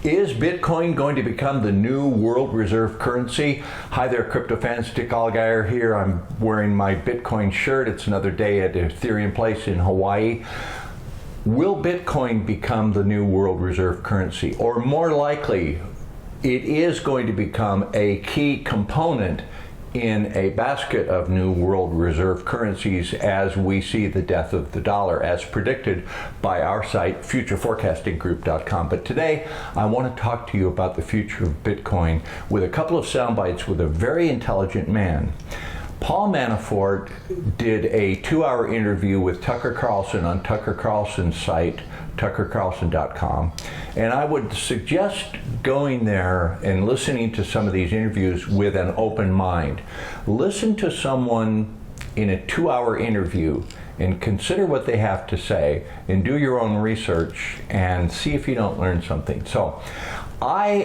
Is Bitcoin going to become the new world reserve currency? Hi there, crypto fans. Dick Allgire here. I'm wearing my Bitcoin shirt. It's another day at Ethereum Place in Hawaii. Will Bitcoin become the new world reserve currency? Or more likely, it is going to become a key component in a basket of new world reserve currencies as we see the death of the dollar, as predicted by our site, futureforecastinggroup.com. But today, I want to talk to you about the future of Bitcoin with a couple of sound bites with a very intelligent man. Paul Manafort did a 2-hour interview with Tucker Carlson on Tucker Carlson's site, tuckercarlson.com, and I would suggest going there and listening to some of these interviews with an open mind. Listen to someone in a 2-hour interview and consider what they have to say and do your own research and see if you don't learn something. So Paul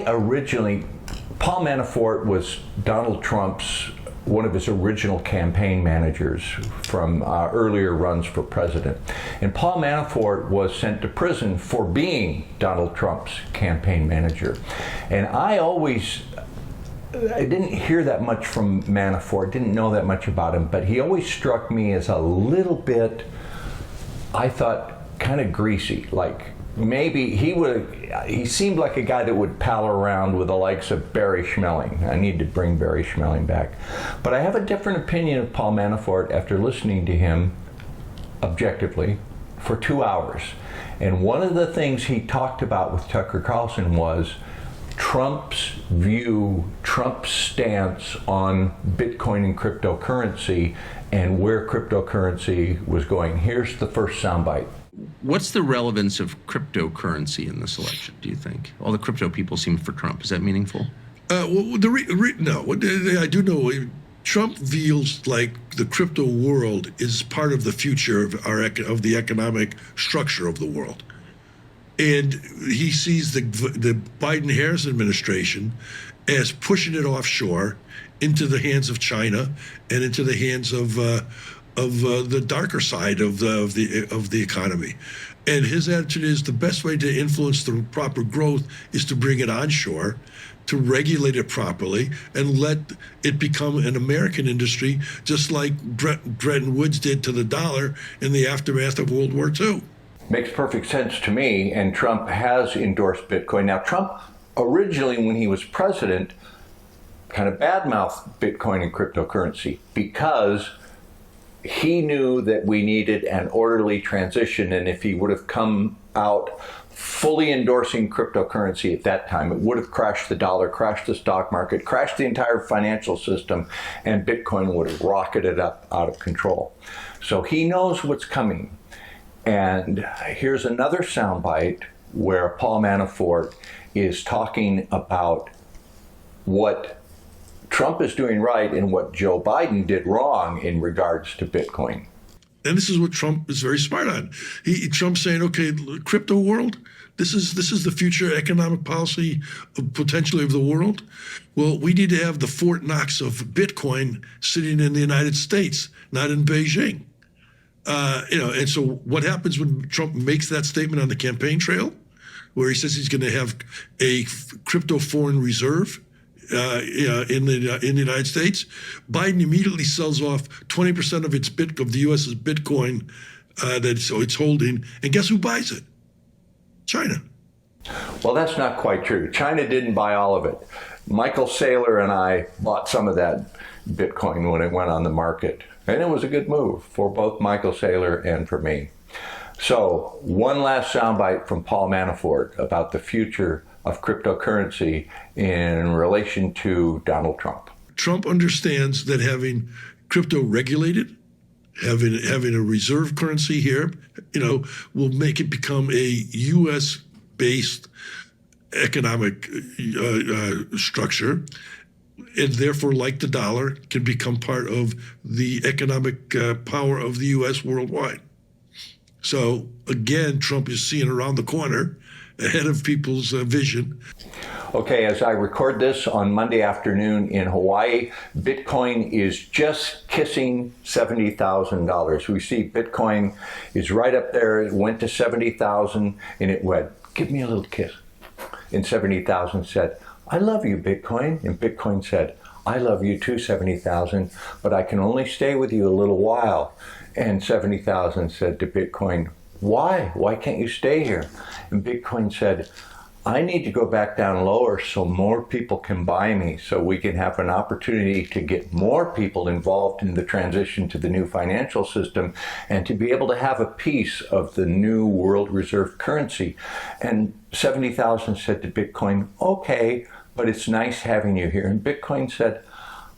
Manafort was Donald Trump's one of his original campaign managers from earlier runs for president. And Paul Manafort was sent to prison for being Donald Trump's campaign manager. And I didn't hear that much from Manafort, didn't know that much about him, but he always struck me as a little bit, I thought, kind of greasy. Like maybe he seemed like a guy that would pal around with the likes of Barry Schmeling. I need to bring Barry Schmeling back. But I have a different opinion of Paul Manafort after listening to him objectively for 2 hours. And one of the things he talked about with Tucker Carlson was Trump's view, Trump's stance on Bitcoin and cryptocurrency and where cryptocurrency was going. Here's the first soundbite. What's the relevance of cryptocurrency in this election, do you think? All the crypto people seem for Trump. Is that meaningful? No. I do know Trump feels like the crypto world is part of the future of the economic structure of the world. And he sees the Biden-Harris administration as pushing it offshore into the hands of China and into the hands of the darker side of the economy. And his attitude is the best way to influence the proper growth is to bring it onshore, to regulate it properly, and let it become an American industry, just like Bretton Woods did to the dollar in the aftermath of World War II. Makes perfect sense to me, and Trump has endorsed Bitcoin. Now, Trump originally, when he was president, kind of badmouthed Bitcoin and cryptocurrency because he knew that we needed an orderly transition, and if he would have come out fully endorsing cryptocurrency at that time, it would have crashed the dollar, crashed the stock market, crashed the entire financial system, and Bitcoin would have rocketed up out of control. So he knows what's coming. And here's another soundbite where Paul Manafort is talking about what Trump is doing right and what Joe Biden did wrong in regards to Bitcoin. And this is what Trump is very smart on. Trump's saying, okay, crypto world, this is the future economic policy potentially of the world. Well, we need to have the Fort Knox of Bitcoin sitting in the United States, not in Beijing. And so what happens when Trump makes that statement on the campaign trail, where he says he's going to have a crypto foreign reserve in the United States? Biden immediately sells off 20% of the U.S.'s Bitcoin that it's holding, and guess who buys it? China. Well, that's not quite true. China didn't buy all of it. Michael Saylor and I bought some of that Bitcoin when it went on the market. And it was a good move for both Michael Saylor and for me. So one last soundbite from Paul Manafort about the future of cryptocurrency in relation to Donald Trump. Trump understands that having crypto regulated, having a reserve currency here, will make it become a U.S.-based economic structure, and therefore, like the dollar, can become part of the economic power of the U.S. worldwide. So again, Trump is seeing around the corner, ahead of people's vision. Okay, as I record this on Monday afternoon in Hawaii, Bitcoin is just kissing $70,000. We see Bitcoin is right up there. It went to 70,000 and it went, give me a little kiss. And 70,000 said, I love you, Bitcoin. And Bitcoin said, I love you too, 70,000, but I can only stay with you a little while. And 70,000 said to Bitcoin, why? Why can't you stay here? And Bitcoin said, I need to go back down lower so more people can buy me, so we can have an opportunity to get more people involved in the transition to the new financial system and to be able to have a piece of the new world reserve currency. And 70,000 said to Bitcoin, okay, but it's nice having you here. And Bitcoin said,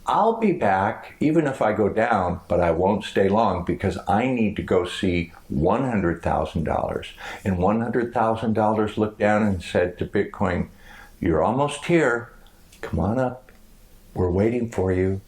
I'll be back even if I go down, but I won't stay long because I need to go see $100,000. And $100,000 looked down and said to Bitcoin, you're almost here. Come on up. We're waiting for you.